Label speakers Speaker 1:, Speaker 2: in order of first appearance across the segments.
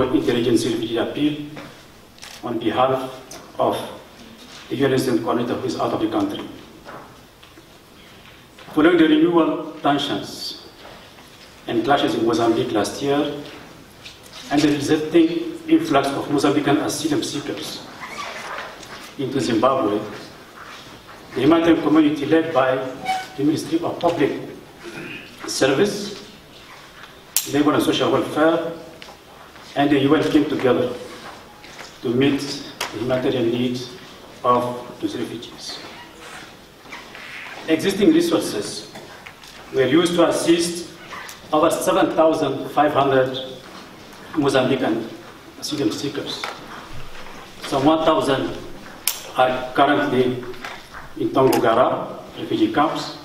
Speaker 1: Interagency refugee appeal on behalf of the UN Resident Coordinator who is out of the country. Following the renewal tensions and clashes in Mozambique last year and the resulting influx of Mozambican asylum seekers into Zimbabwe, the humanitarian community led by the Ministry of Public Service, Labour and Social Welfare, and the UN came together to meet the humanitarian needs of those refugees. Existing resources were used to assist over 7,500 Mozambican asylum seekers. Some 1,000 are currently in Tongogara refugee camps,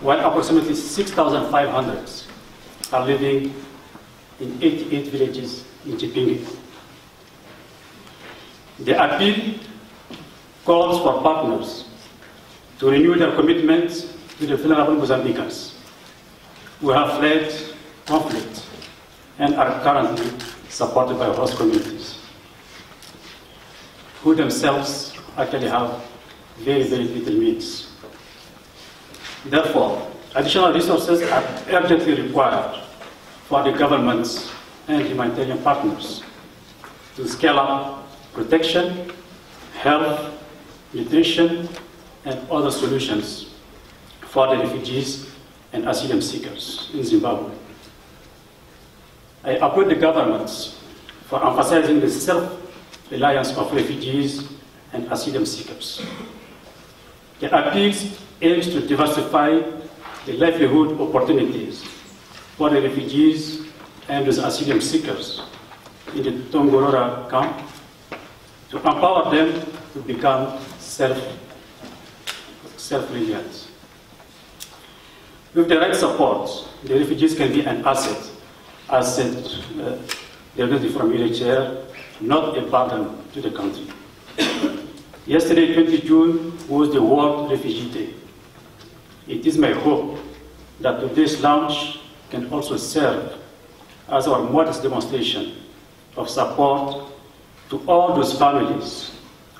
Speaker 1: while approximately 6,500 are living in 88 villages in Chipinge. The appeal calls for partners to renew their commitment to the vulnerable Mozambicans who have fled conflict and are currently supported by host communities, who themselves actually have very, very little means. Therefore, additional resources are urgently required for the governments and humanitarian partners to scale up protection, health, nutrition, and other solutions for the refugees and asylum seekers in Zimbabwe. I applaud the governments for emphasizing the self-reliance of refugees and asylum seekers. The appeals aims to diversify the livelihood opportunities for the refugees and those asylum seekers in the Tongorora camp to empower them to become self-reliant. With the right support, the refugees can be an asset, as said directly from UNHCR, not a burden to the country. Yesterday, 20 June, was the World Refugee Day. It is my hope that today's launch can also serve as our modest demonstration of support to all those families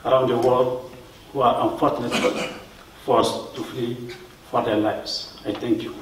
Speaker 1: around the world who are unfortunately forced to flee for their lives. I thank you.